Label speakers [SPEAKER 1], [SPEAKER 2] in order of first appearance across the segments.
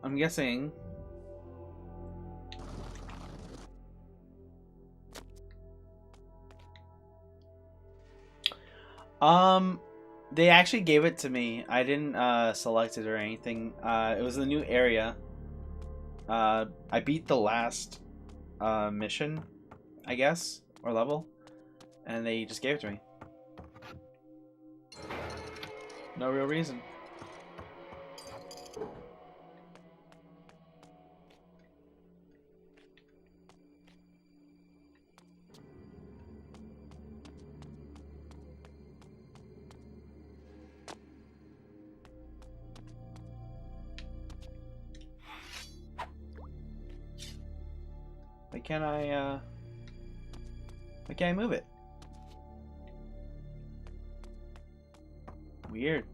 [SPEAKER 1] I'm guessing. They actually gave it to me. I didn't select it or anything. It was a new area. I beat the last mission, I guess, or level, and they just gave it to me. No real reason. Why can't I move it? Weird.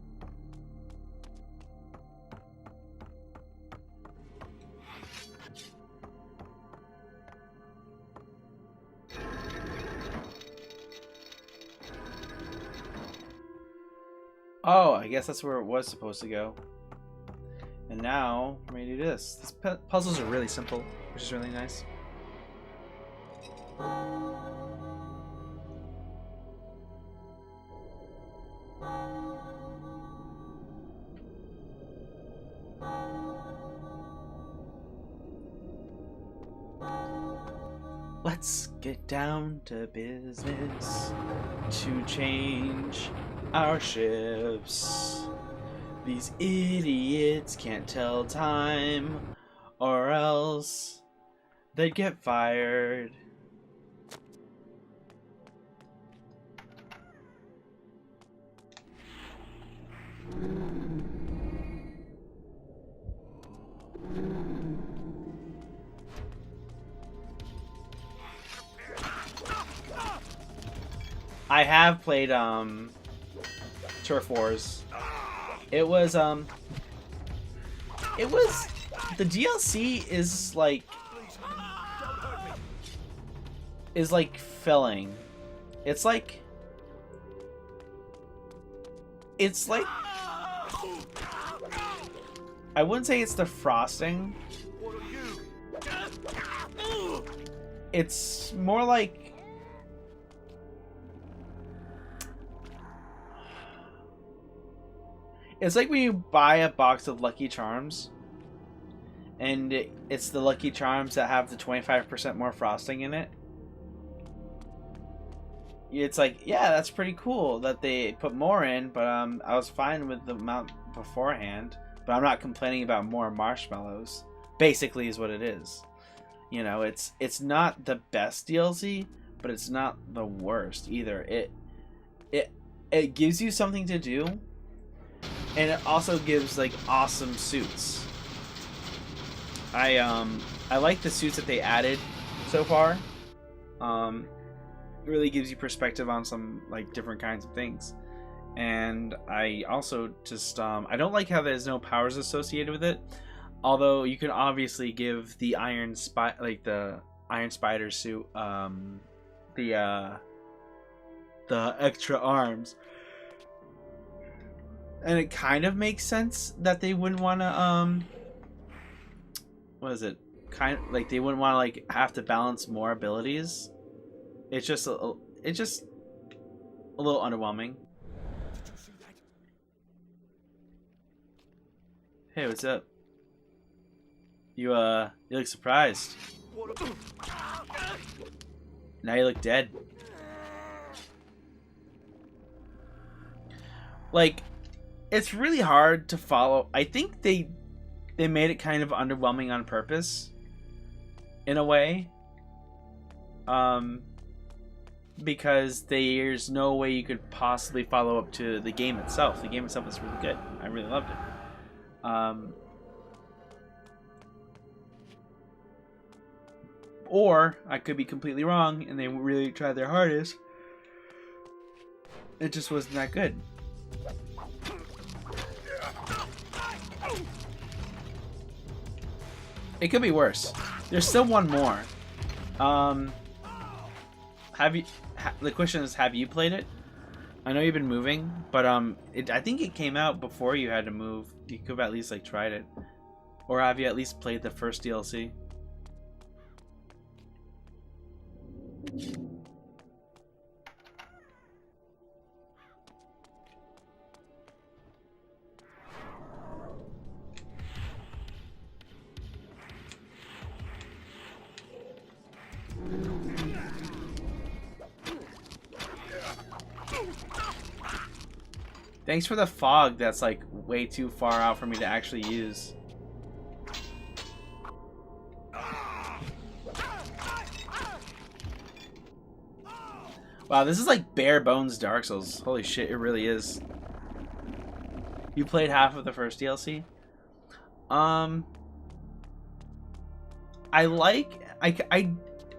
[SPEAKER 1] Oh, I guess that's where it was supposed to go. And now, I'm ready to do this. These puzzles are really simple, which is really nice. Let's get down to business to change our ships. These idiots can't tell time, or else they'd get fired. I have played Turf Wars. It was the DLC is like filling. It's like I wouldn't say it's the frosting. It's more like it's like when you buy a box of Lucky Charms, and it's the Lucky Charms that have the 25% more frosting in it. It's like, yeah, that's pretty cool that they put more in, but I was fine with the amount beforehand, but I'm not complaining about more marshmallows. Basically is what it is. You know, it's not the best DLC, but it's not the worst either. It gives you something to do. And it also gives like awesome suits. I like the suits that they added so far. It really gives you perspective on some like different kinds of things. And I also just I don't like how there's no powers associated with it. Although you can obviously give the Iron Spider suit the extra arms. And it kind of makes sense that they wouldn't want to what is it? Kind of like they wouldn't want to like have to balance more abilities. It's just a little underwhelming. Hey, what's up? You look surprised. Now you look dead. Like, it's really hard to follow. I think they made it kind of underwhelming on purpose, in a way. Because there's no way you could possibly follow up to the game itself. The game itself is really good. I really loved it. Or I could be completely wrong, and they really tried their hardest. It just wasn't that good. It could be worse. There's still one more. The question is, have you played it? I know you've been moving, but I think it came out before you had to move. You could have at least like tried it. Or have you at least played the first DLC? Thanks for the fog that's like way too far out for me to actually use. Wow, this is like bare bones Dark Souls. Holy shit, it really is. You played half of the first DLC? I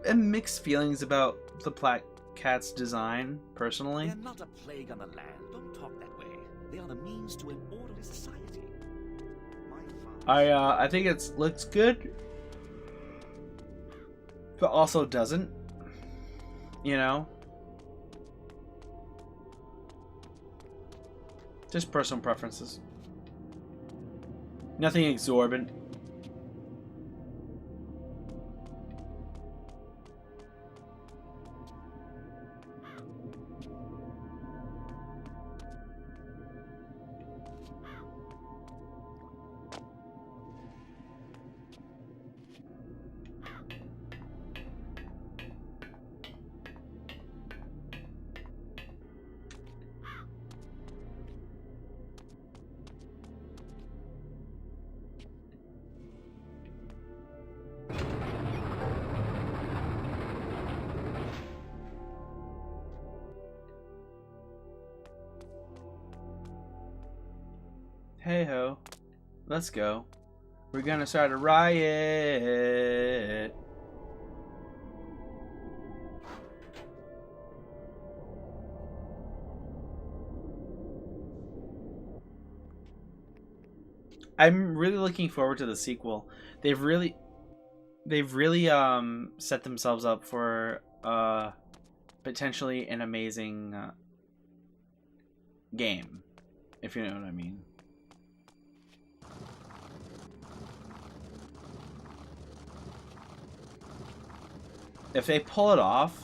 [SPEAKER 1] am mixed feelings about the Black Cat's design, personally.
[SPEAKER 2] They're not a plague on the land. Don't talk that way. They are the means to an orderly society.
[SPEAKER 1] I think it looks good, but also doesn't. You know? Just personal preferences. Nothing exorbitant. Hey ho, let's go. We're gonna start a riot. I'm really looking forward to the sequel. They've really set themselves up for potentially an amazing game, if you know what I mean. If they pull it off,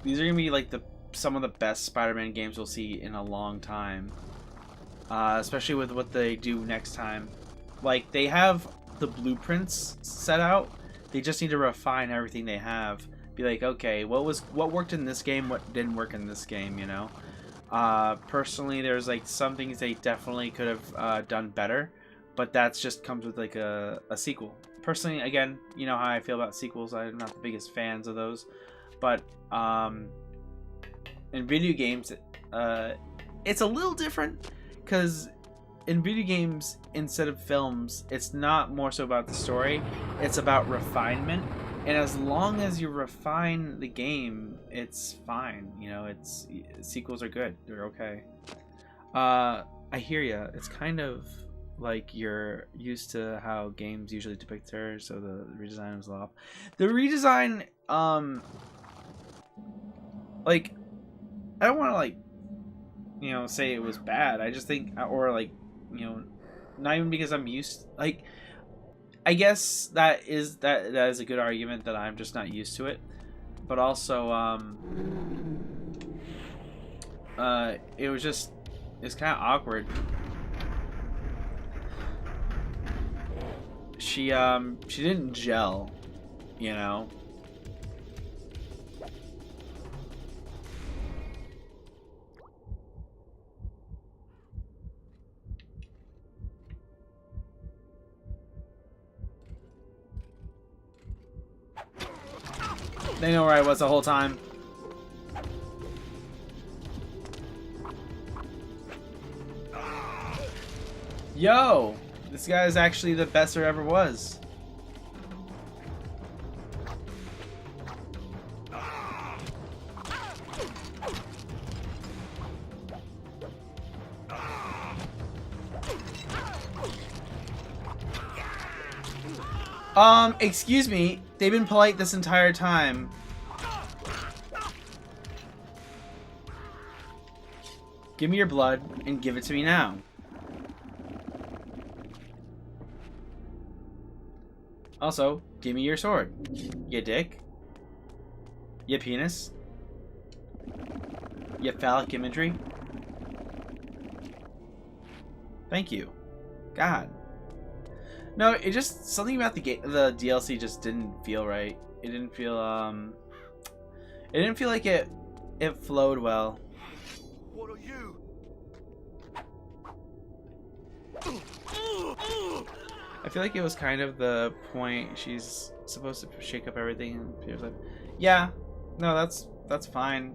[SPEAKER 1] these are gonna be like some of the best Spider-Man games we'll see in a long time. Especially with what they do next time. Like, they have the blueprints set out. They just need to refine everything they have. Be like, okay, what worked in this game, what didn't work in this game, you know? Personally, there's like some things they definitely could have done better, but that's just comes with like a sequel. Personally, again, you know how I feel about sequels. I'm not the biggest fans of those, but in video games, it's a little different, because in video games, instead of films, it's not more so about the story, it's about refinement. And as long as you refine the game, it's fine. You know, sequels are good. They're okay. I hear ya. It's kind of like you're used to how games usually depict her, so the redesign was off. The redesign, like, I don't want to, like, you know, say it was bad. I just think, or like, you know, not even because I'm used, like, I guess that is a good argument that I'm just not used to it, but also it's kind of awkward. She didn't gel, you know. They know where I was the whole time. Yo! This guy is actually the best there ever was. Excuse me. They've been polite this entire time. Give me your blood and give it to me now. Also, give me your sword. You dick. You penis. You phallic imagery. Thank you. God. No, it just something about the DLC just didn't feel right. It didn't feel like it flowed well.
[SPEAKER 2] What are you?
[SPEAKER 1] I feel like it was kind of the point she's supposed to shake up everything, and Peter's like, yeah, no, that's fine.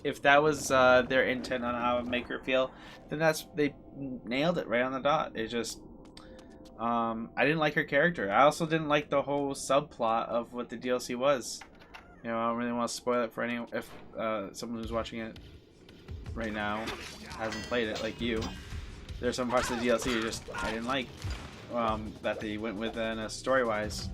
[SPEAKER 1] If that was their intent on how to make her feel, then they nailed it right on the dot. It just I didn't like her character. I also didn't like the whole subplot of what the DLC was. You know, I don't really want to spoil it for anyone if someone who's watching it right now hasn't played it like you. There's some parts of the DLC I didn't like that they went with story-wise.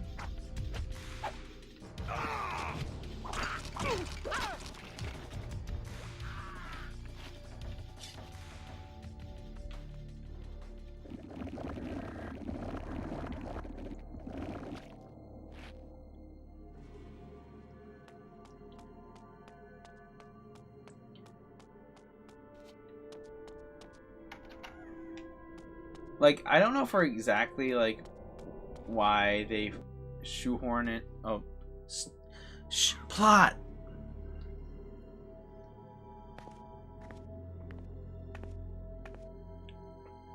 [SPEAKER 1] Like, I don't know for exactly, like, why they shoehorn it. Oh, plot!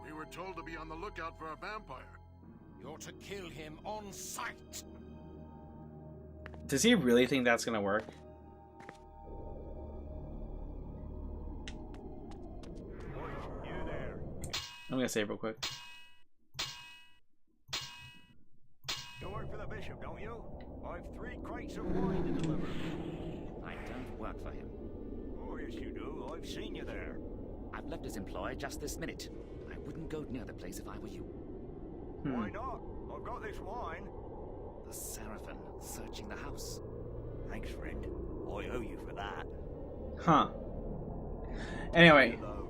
[SPEAKER 3] We were told to be on the lookout for a vampire.
[SPEAKER 2] You're to kill him on sight.
[SPEAKER 1] Does he really think that's gonna work?
[SPEAKER 3] You there?
[SPEAKER 1] I'm gonna save real quick.
[SPEAKER 3] You work for the bishop, don't you? I've 3 crates of wine to deliver.
[SPEAKER 2] I don't work for him.
[SPEAKER 3] Oh, yes you do. I've seen you there.
[SPEAKER 2] I've left his employ just this minute. I wouldn't go near the place if I were you.
[SPEAKER 3] Why not? I've got this wine.
[SPEAKER 2] The Seraphim searching the house.
[SPEAKER 3] Thanks, friend. I owe you for that.
[SPEAKER 1] Huh. Anyway.
[SPEAKER 3] Hello.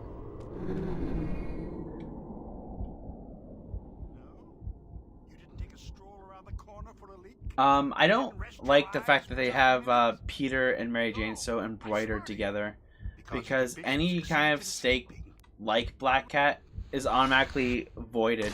[SPEAKER 3] You didn't take a stroll around the corner for a leak?
[SPEAKER 1] I don't like the fact that they have Peter and Mary Jane so embroidered together, because any kind of stake like Black Cat is automatically voided.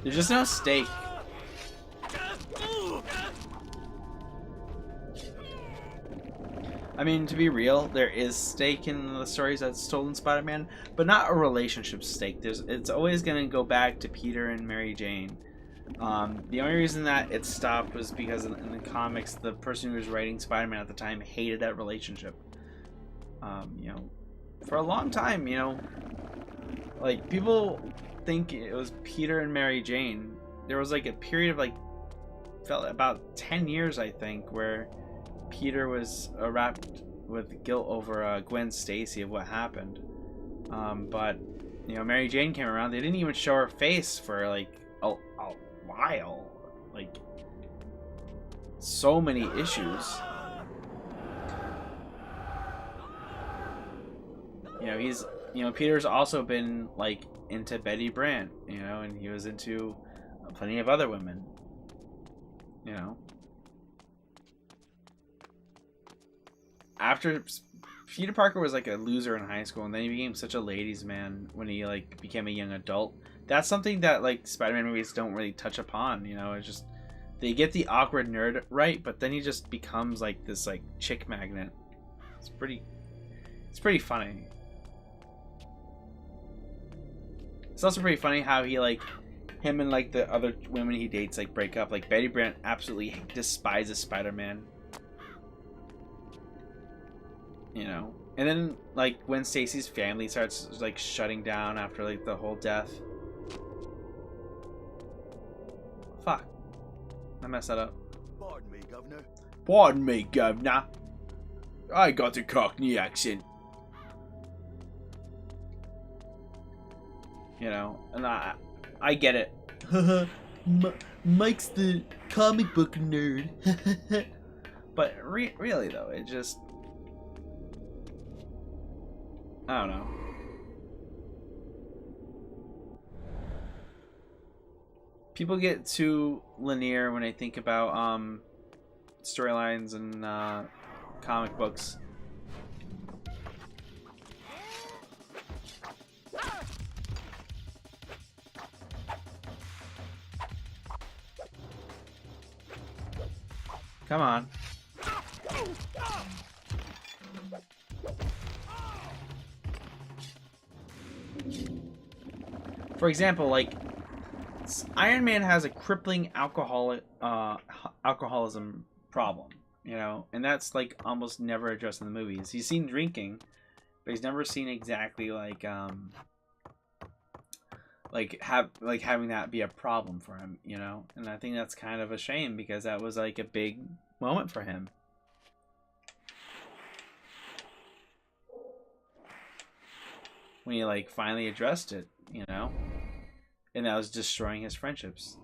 [SPEAKER 1] There's just no stake. I mean, to be real, there is stake in the stories that's told in Spider-Man, but not a relationship stake. It's always going to go back to Peter and Mary Jane. The only reason that it stopped was because in the comics, the person who was writing Spider-Man at the time hated that relationship. You know, for a long time, you know, like, people think it was Peter and Mary Jane. There was like a period of like felt about 10 years, I think, where Peter was wrapped with guilt over Gwen Stacy of what happened. But you know, Mary Jane came around. They didn't even show her face for like a while, like so many issues. You know, Peter's also been like into Betty Brant, you know, and he was into plenty of other women, you know. After Peter Parker was like a loser in high school, and then he became such a ladies' man when he like became a young adult. That's something that like Spider-Man movies don't really touch upon, you know. It's just they get the awkward nerd right, but then he just becomes like this like chick magnet. It's pretty funny. It's also pretty funny how he like him and like the other women he dates like break up. Like Betty Brant absolutely despises Spider-Man. You know, and then like when Stacy's family starts like shutting down after like the whole death. I messed that up.
[SPEAKER 3] Pardon me, Governor.
[SPEAKER 1] Pardon me, Governor. I got a Cockney accent. You know, and I get it. Mike's the comic book nerd. But really though, it just, I don't know. People get too linear when they think about storylines and comic books. Come on. For example, like Iron Man has a crippling alcoholism problem, you know, and that's like almost never addressed in the movies. He's seen drinking, but he's never seen exactly like having that be a problem for him, you know. And I think that's kind of a shame because that was like a big moment for him. When he like finally addressed it, you know, and that was destroying his friendships.